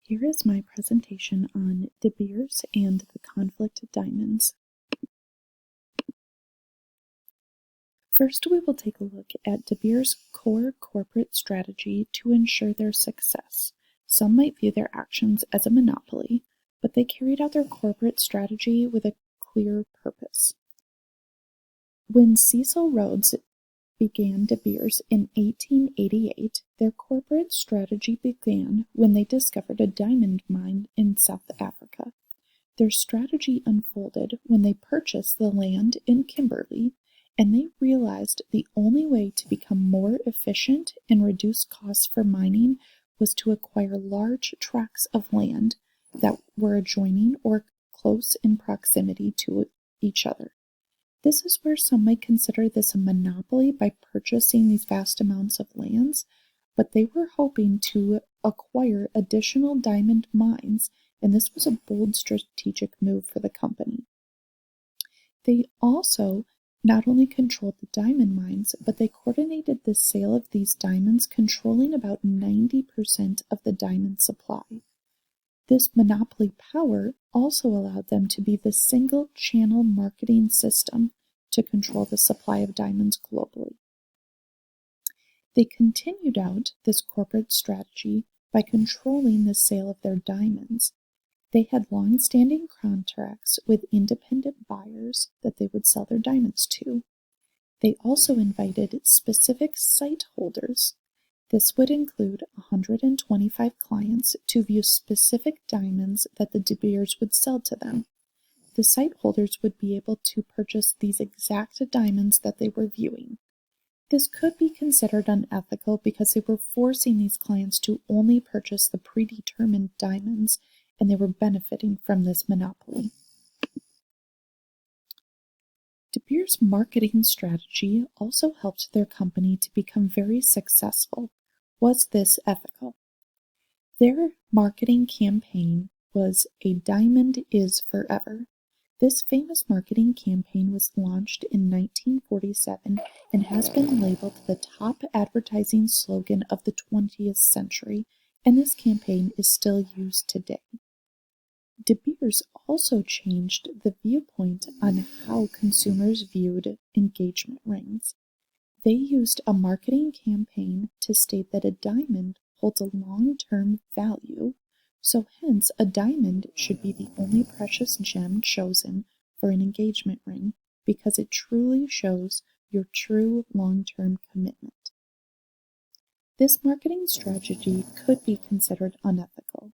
Here is my presentation on DeBeers and the conflict of diamonds. First, we will take a look at DeBeers' core corporate strategy to ensure their success. Some might view their actions as a monopoly, but they carried out their corporate strategy with a clear purpose. When Cecil Rhodes began DeBeers in 1888, their corporate strategy began when they discovered a diamond mine in South Africa. Their strategy unfolded when they purchased the land in Kimberley, and they realized the only way to become more efficient and reduce costs for mining was to acquire large tracts of land that were adjoining or close in proximity to each other. This is where some might consider this a monopoly by purchasing these vast amounts of lands, but they were hoping to acquire additional diamond mines, and this was a bold strategic move for the company. They also not only controlled the diamond mines, but they coordinated the sale of these diamonds, controlling about 90% of the diamond supply. This monopoly power also allowed them to be the single-channel marketing system to control the supply of diamonds globally. They continued out this corporate strategy by controlling the sale of their diamonds. They had long-standing contracts with independent buyers that they would sell their diamonds to. They also invited specific site holders. This would include 125 clients to view specific diamonds that the DeBeers would sell to them. The site holders would be able to purchase these exact diamonds that they were viewing. This could be considered unethical because they were forcing these clients to only purchase the predetermined diamonds, and they were benefiting from this monopoly. DeBeers' marketing strategy also helped their company to become very successful. Was this ethical? Their marketing campaign was "A Diamond is Forever." This famous marketing campaign was launched in 1947 and has been labeled the top advertising slogan of the 20th century, and this campaign is still used today. DeBeers also changed the viewpoint on how consumers viewed engagement rings. They used a marketing campaign to state that a diamond holds a long-term value, so hence a diamond should be the only precious gem chosen for an engagement ring because it truly shows your true long-term commitment. This marketing strategy could be considered unethical.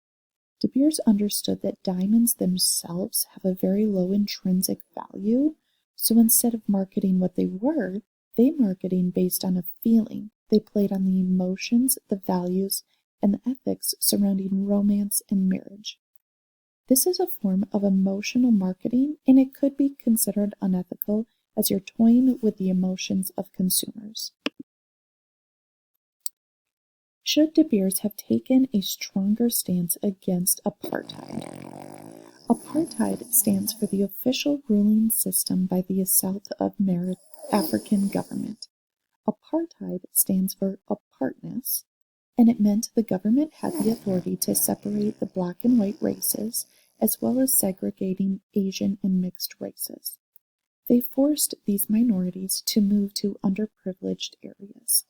DeBeers understood that diamonds themselves have a very low intrinsic value, so instead of marketing what they were, they marketed based on a feeling. They played on the emotions, the values, and the ethics surrounding romance and marriage. This is a form of emotional marketing, and it could be considered unethical as you're toying with the emotions of consumers. Should DeBeers have taken a stronger stance against apartheid? Apartheid stands for the official ruling system by the South African government. Apartheid stands for apartness, and it meant the government had the authority to separate the black and white races, as well as segregating Asian and mixed races. They forced these minorities to move to underprivileged areas.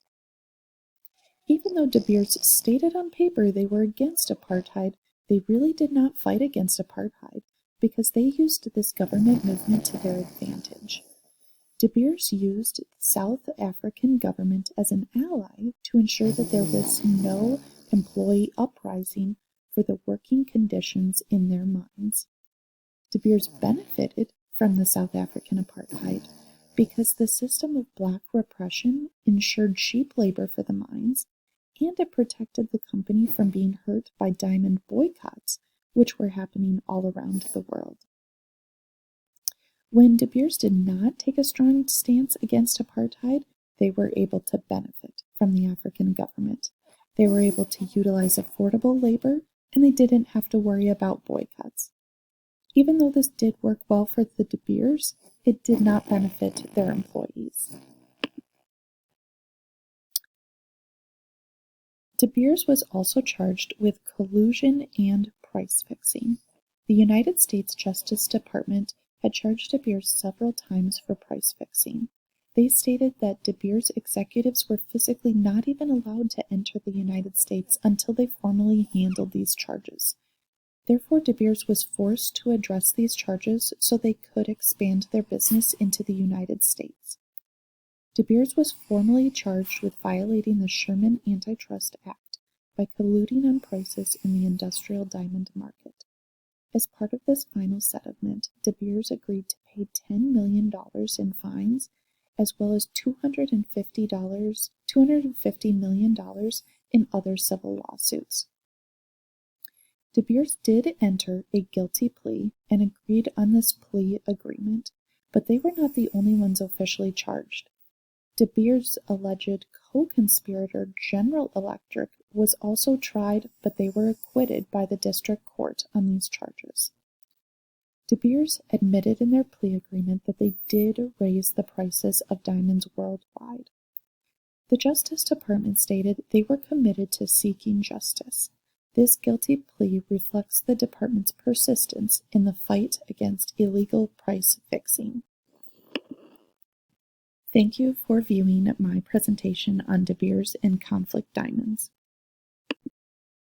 Even though DeBeers stated on paper they were against apartheid, they really did not fight against apartheid because they used this government movement to their advantage. DeBeers used the South African government as an ally to ensure that there was no employee uprising for the working conditions in their mines. DeBeers benefited from the South African apartheid because the system of black repression ensured cheap labor for the mines, and it protected the company from being hurt by diamond boycotts, which were happening all around the world. When DeBeers did not take a strong stance against apartheid, they were able to benefit from the African government. They were able to utilize affordable labor, and they didn't have to worry about boycotts. Even though this did work well for the DeBeers, it did not benefit their employees. DeBeers was also charged with collusion and price fixing. The United States Justice Department had charged DeBeers several times for price fixing. They stated that DeBeers executives were physically not even allowed to enter the United States until they formally handled these charges. Therefore, DeBeers was forced to address these charges so they could expand their business into the United States. DeBeers was formally charged with violating the Sherman Antitrust Act by colluding on prices in the industrial diamond market. As part of this final settlement, DeBeers agreed to pay $10 million in fines, as well as $250 million in other civil lawsuits. DeBeers did enter a guilty plea and agreed on this plea agreement, but they were not the only ones officially charged. DeBeers' alleged co-conspirator, General Electric, was also tried, but they were acquitted by the district court on these charges. DeBeers admitted in their plea agreement that they did raise the prices of diamonds worldwide. The Justice Department stated they were committed to seeking justice. This guilty plea reflects the department's persistence in the fight against illegal price fixing. Thank you for viewing my presentation on DeBeers and conflict diamonds.